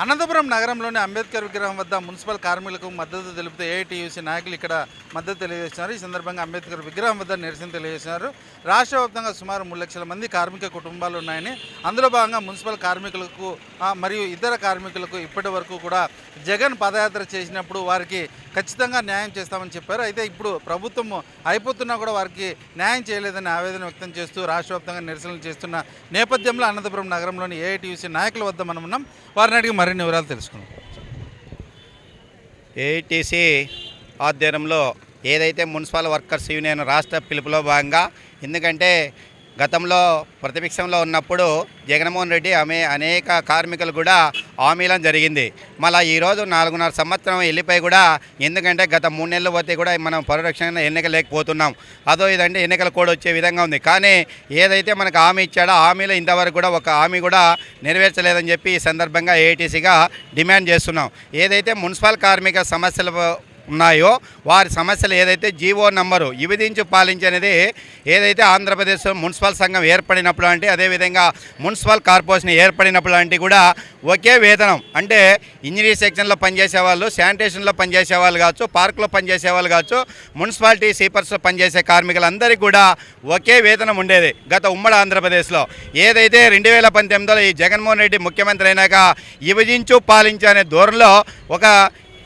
అనంతపురం నగరంలోని అంబేద్కర్ విగ్రహం వద్ద మున్సిపల్ కార్మికులకు మద్దతు తెలుపుతూ ఏఐటీయూసీ నాయకులు ఇక్కడ మద్దతు తెలియజేస్తున్నారు. ఈ సందర్భంగా అంబేద్కర్ విగ్రహం వద్ద నిరసన తెలియజేస్తున్నారు. రాష్ట్ర వ్యాప్తంగా సుమారు 3 లక్షల మంది కార్మిక కుటుంబాలు ఉన్నాయని, అందులో భాగంగా మున్సిపల్ కార్మికులకు మరియు ఇతర కార్మికులకు ఇప్పటి వరకు కూడా జగన్ పాదయాత్ర చేసినప్పుడు వారికి ఖచ్చితంగా న్యాయం చేస్తామని చెప్పారు. అయితే ఇప్పుడు ప్రభుత్వం అయిపోతున్నా కూడా వారికి న్యాయం చేయలేదని ఆవేదన వ్యక్తం చేస్తూ రాష్ట్ర వ్యాప్తంగా నిరసనలు చేస్తున్న నేపథ్యంలో అనంతపురం నగరంలోని ఏఐటీయూసీ నాయకుల వద్ద మనం ఉన్నాం. వారిని అడిగి మరిన్ని వివరాలు తెలుసుకున్నాం. ఏఐటీసీ ఆధ్వర్యంలో ఏదైతే మున్సిపల్ వర్కర్స్ యూనియన్ రాష్ట్ర పిలుపులో భాగంగా, ఎందుకంటే గతంలో ప్రతిపక్షంలో ఉన్నప్పుడు జగన్మోహన్ రెడ్డి అనేక కార్మికులు కూడా హామీలం జరిగింది. మళ్ళీ ఈరోజు 4.5 సంవత్సరం వెళ్ళిపోయి కూడా, ఎందుకంటే గత 3 నెలలు పోతే కూడా మనం పరిరక్షణ ఎన్నికలేకపోతున్నాం. అదో ఇదంటే ఎన్నికల కోడ్ వచ్చే విధంగా ఉంది. కానీ ఏదైతే మనకు హామీ ఇచ్చాడో హామీలో ఇంతవరకు కూడా ఒక హామీ కూడా నెరవేర్చలేదని చెప్పి ఈ సందర్భంగా ఏఐటీసీగా డిమాండ్ చేస్తున్నాం. ఏదైతే మున్సిపల్ కార్మిక సమస్యలు ఉన్నాయో వారి సమస్యలు ఏదైతే జీవో నంబరు విభజించి పాలించనేది ఏదైతే ఆంధ్రప్రదేశ్ మున్సిపల్ సంఘం ఏర్పడినప్పుడు అంటే, అదేవిధంగా మున్సిపల్ కార్పొరేషన్ ఏర్పడినప్పుడు లాంటి కూడా ఒకే వేతనం, అంటే ఇంజనీరింగ్ సెక్షన్లో పనిచేసే వాళ్ళు, శానిటేషన్లో పనిచేసే వాళ్ళు కావచ్చు, పార్కులో పనిచేసే వాళ్ళు కావచ్చు, మున్సిపాలిటీ సీపర్స్లో పనిచేసే కార్మికులందరికీ కూడా ఒకే వేతనం ఉండేది గత ఉమ్మడి ఆంధ్రప్రదేశ్లో. ఏదైతే 2019లో ఈ జగన్మోహన్ రెడ్డి ముఖ్యమంత్రి అయినాక విభజించు పాలించు అనే ధోరణిలో ఒక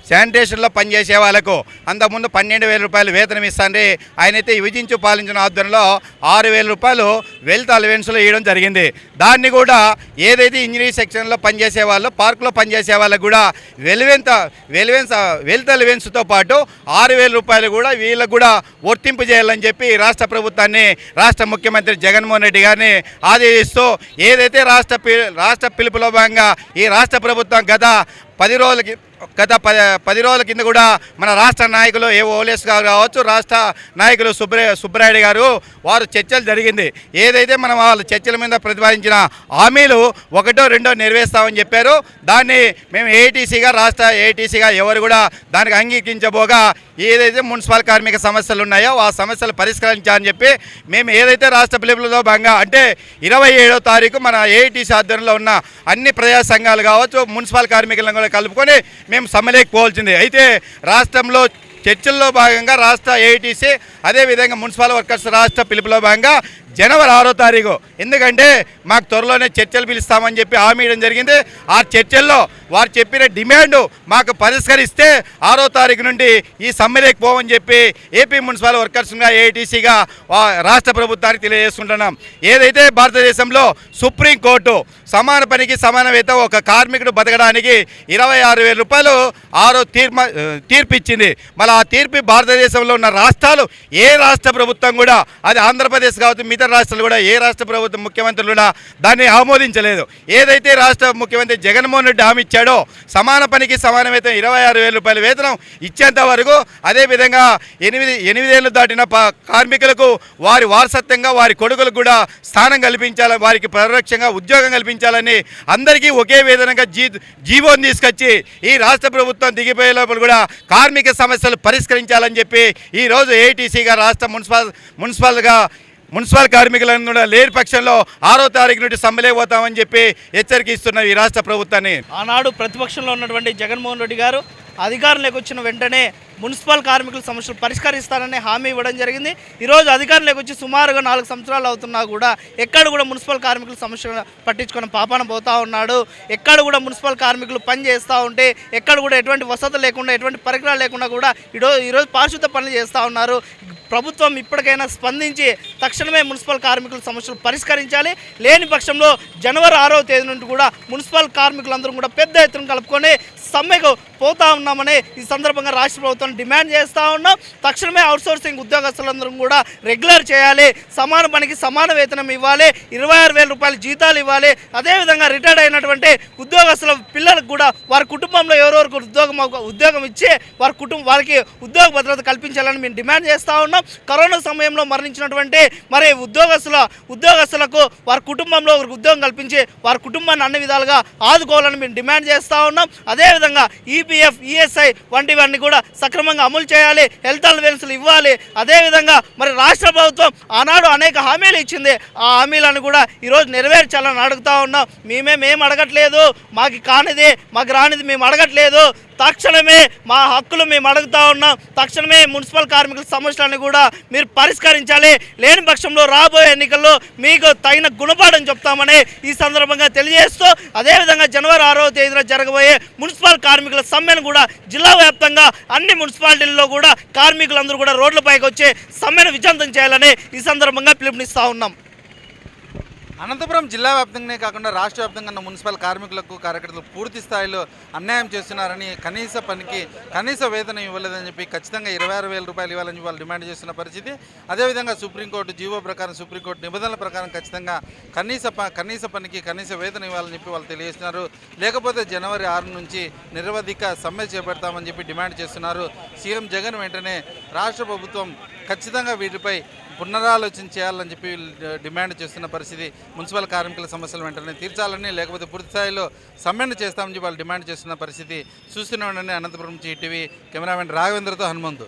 శానిటేషన్లో పనిచేసే వాళ్ళకు అంతకుముందు 12,000 రూపాయలు వేతనం ఇస్తాండి, ఆయనైతే విభజించు పాలించిన ఆధ్వర్యంలో 6,000 రూపాయలు వెల్త్ అలవెన్స్లో ఇవ్వడం జరిగింది. దాన్ని కూడా ఏదైతే ఇంజనీరింగ్ సెక్షన్లో పనిచేసే వాళ్ళు, పార్కులో పనిచేసే వాళ్ళకు కూడా వెల్త్ అలవెన్స్తో పాటు 6,000 రూపాయలు కూడా వీళ్ళకు కూడా వర్తింపు చేయాలని చెప్పి రాష్ట్ర ప్రభుత్వాన్ని, రాష్ట్ర ముఖ్యమంత్రి జగన్మోహన్ రెడ్డి గారిని ఆదేశిస్తూ, ఏదైతే రాష్ట్ర పిలుపులో భాగంగా ఈ రాష్ట్ర ప్రభుత్వం గత 10 రోజుల కింద కూడా మన రాష్ట్ర నాయకులు ఓలేస్ గారు కావచ్చు, రాష్ట్ర నాయకులు సుబ్బరాయుడు గారు వారు చర్చలు జరిగింది. ఏదైతే మనం వాళ్ళ చర్చల మీద ప్రతిపాదించిన హామీలు 1, 2 నెరవేర్స్తామని చెప్పారు. దాన్ని మేము రాష్ట్ర ఏఐటీసీగా ఎవరు కూడా దానికి అంగీకరించబోగా, ఏదైతే మున్సిపల్ కార్మిక సమస్యలు ఉన్నాయో ఆ సమస్యలు పరిష్కరించాలని చెప్పి మేము ఏదైతే రాష్ట్ర పిలుపులో భాగంగా, అంటే 27వ తారీఖు మన ఏఐటీసీ ఆధ్వర్యంలో ఉన్న అన్ని ప్రజా సంఘాలు కావచ్చు, మున్సిపల్ కార్మికులను కూడా కలుపుకొని మేము సమ్మెలోకి పోవాల్సింది. అయితే రాష్ట్రంలో చర్చల్లో భాగంగా రాష్ట్ర ఏఐటీసీ అదేవిధంగా మున్సిపల్ వర్కర్స్ రాష్ట్ర పిలుపులో భాగంగా జనవరి 6వ తారీఖు, ఎందుకంటే మాకు త్వరలోనే చర్చలు పిలుస్తామని చెప్పి హామీ ఇవ్వడం జరిగింది. ఆ చర్చల్లో వారు చెప్పిన డిమాండు మాకు పరిష్కరిస్తే 6వ తారీఖు నుండి ఈ సమ్మెలోకి పోవని చెప్పి ఏపీ మున్సిపల్ వర్కర్స్గా ఏఐటీసీగా రాష్ట్ర ప్రభుత్వానికి తెలియజేసుకుంటున్నాం. ఏదైతే భారతదేశంలో సుప్రీంకోర్టు సమాన పనికి సమాన వేతనం ఒక కార్మికుడు బతకడానికి 26,000 రూపాయలు తీర్పు ఇచ్చింది. మళ్ళీ ఆ తీర్పు భారతదేశంలో ఉన్న రాష్ట్రాలు ఏ రాష్ట్ర ప్రభుత్వం కూడా, అది ఆంధ్రప్రదేశ్ కావచ్చు, మిగతా రాష్ట్రాలు కూడా ఏ రాష్ట్ర ప్రభుత్వం ముఖ్యమంత్రులు కూడా దాన్ని ఆమోదించలేదు. ఏదైతే రాష్ట్ర ముఖ్యమంత్రి జగన్మోహన్ రెడ్డి హామీ ఇచ్చాడో సమాన పనికి సమాన వేతనం 26,000 రూపాయల వేతనం ఇచ్చేంత వరకు, అదేవిధంగా 8 ఏళ్ళు దాటిన కార్మికులకు వారి వారసత్వంగా వారి కొడుకులకు కూడా స్థానం కల్పించాలని, వారికి పరిరక్షంగా ఉద్యోగం కల్పించాలని, అందరికీ ఒకే వేతనంగా జీవోని తీసుకొచ్చి ఈ రాష్ట్ర ప్రభుత్వం దిగిపోయే లోపల కూడా కార్మిక సమస్యలు పరిష్కరించాలని చెప్పి ఈరోజు ఏఐటీసీగా రాష్ట్ర మున్సిపల్ కార్మికులను కూడా లేని పక్షంలో 6వ తారీఖు నుండి సమ్మెలే పోతామని చెప్పి హెచ్చరిక ఇస్తున్న ఈ రాష్ట్ర ప్రభుత్వాన్ని. ఆనాడు ప్రతిపక్షంలో ఉన్నటువంటి జగన్మోహన్ రెడ్డి గారు అధికారంలోకి వచ్చిన వెంటనే మున్సిపల్ కార్మికుల సమస్యలు పరిష్కరిస్తానని హామీ ఇవ్వడం జరిగింది. ఈరోజు అధికారంలోకి వచ్చి సుమారుగా 4 సంవత్సరాలు అవుతున్నా కూడా ఎక్కడ కూడా మున్సిపల్ కార్మికుల సమస్యలు పట్టించుకుని పాపాన పోతూ ఉన్నాడు. ఎక్కడ కూడా మున్సిపల్ కార్మికులు పని చేస్తూ ఉంటే ఎక్కడ కూడా ఎటువంటి వసతులు లేకుండా, ఎటువంటి పరికరాలు లేకుండా కూడా ఈరోజు పారిశుద్ధ పనులు చేస్తూ ఉన్నారు. ప్రభుత్వం ఇప్పటికైనా స్పందించి తక్షణమే మున్సిపల్ కార్మికుల సమస్యలు పరిష్కరించాలి. లేని పక్షంలో జనవరి 6వ తేదీ నుండి కూడా మున్సిపల్ కార్మికులందరూ కూడా పెద్ద ఎత్తున కలుపుకొని సమ్మెకు పోతా ఉన్నామని ఈ సందర్భంగా రాష్ట్ర ప్రభుత్వం డిమాండ్ చేస్తూ ఉన్నాం. తక్షణమే అవుట్సోర్సింగ్ ఉద్యోగస్తులందరూ కూడా రెగ్యులర్ చేయాలి, సమాన పనికి సమాన వేతనం ఇవ్వాలి, 26,000 రూపాయల జీతాలు ఇవ్వాలి. అదేవిధంగా రిటైర్డ్ అయినటువంటి ఉద్యోగస్తుల పిల్లలకు కూడా వారి కుటుంబంలో ఎవరెవరికి ఉద్యోగం ఇచ్చి వారికి ఉద్యోగ భద్రత కల్పించాలని మేము డిమాండ్ చేస్తూ ఉన్నాం. కరోనా సమయంలో మరణించినటువంటి మరి ఉద్యోగస్తులకు వారి కుటుంబంలో ఉద్యోగం కల్పించి వారి కుటుంబాన్ని అన్ని విధాలుగా ఆదుకోవాలని మేము డిమాండ్ చేస్తూ ఉన్నాం. అదేవిధంగా అదేవిధంగా ఈపీఎఫ్ ఈఎస్ఐ వంటివన్నీ కూడా సక్రమంగా అమలు చేయాలి, హెల్త్ అలవెన్స్లు ఇవ్వాలి. అదేవిధంగా మరి రాష్ట్ర ప్రభుత్వం ఆనాడు అనేక హామీలు ఇచ్చింది, ఆ హామీలను కూడా ఈరోజు నెరవేర్చాలని అడుగుతా ఉన్నాం. మేము అడగట్లేదు, మాకు కానిది మాకు రానిది మేము అడగట్లేదు. తక్షణమే మా హక్కులు మేము అడుగుతా ఉన్నాం. తక్షణమే మున్సిపల్ కార్మికుల సమస్యలను కూడా మీరు పరిష్కరించాలి. లేని పక్షంలో రాబోయే ఎన్నికల్లో మీకు తగిన గుణపాఠం చెప్తామని ఈ సందర్భంగా తెలియజేస్తూ, అదేవిధంగా జనవరి 6వ తేదీన జరగబోయే మున్సిపల్ కార్మికుల సమ్మెను కూడా జిల్లా వ్యాప్తంగా అన్ని మున్సిపాలిటీల్లో కూడా కార్మికులందరూ కూడా రోడ్లపైకి వచ్చి సమ్మెను విజయవంతం చేయాలని ఈ సందర్భంగా పిలుపునిస్తూ ఉన్నాం. అనంతపురం జిల్లా వ్యాప్తంగానే కాకుండా రాష్ట్ర వ్యాప్తంగా ఉన్న మున్సిపల్ కార్మికులకు కార్యకర్తలు పూర్తి స్థాయిలో అన్యాయం చేస్తున్నారని, కనీస పనికి కనీస వేతనం ఇవ్వలేదని చెప్పి ఖచ్చితంగా 26,000 రూపాయలు ఇవ్వాలని వాళ్ళు డిమాండ్ చేస్తున్న పరిస్థితి. అదేవిధంగా సుప్రీంకోర్టు జీవో ప్రకారం, సుప్రీంకోర్టు నిబంధనల ప్రకారం ఖచ్చితంగా కనీస పనికి కనీస వేతనం ఇవ్వాలని చెప్పి వాళ్ళు తెలియజేస్తున్నారు. లేకపోతే జనవరి 6 నుంచి నిరవధిక సమ్మె చేపడతామని చెప్పి డిమాండ్ చేస్తున్నారు. సీఎం జగన్ వెంటనే రాష్ట్ర ప్రభుత్వం ఖచ్చితంగా వీటిపై పునరాలోచన చేయాలని చెప్పి డిమాండ్ చేస్తున్న పరిస్థితి. మున్సిపల్ కార్మికుల సమస్యలు వెంటనే తీర్చాలని, లేకపోతే పూర్తి స్థాయిలో సమ్మెను చేస్తామని చెప్పి వాళ్ళు డిమాండ్ చేస్తున్న పరిస్థితి. చూస్తూనే ఉండండి అనంతపురం టీవీ. కెమెరామెన్ రాఘవేంద్రతో హనుమంతు.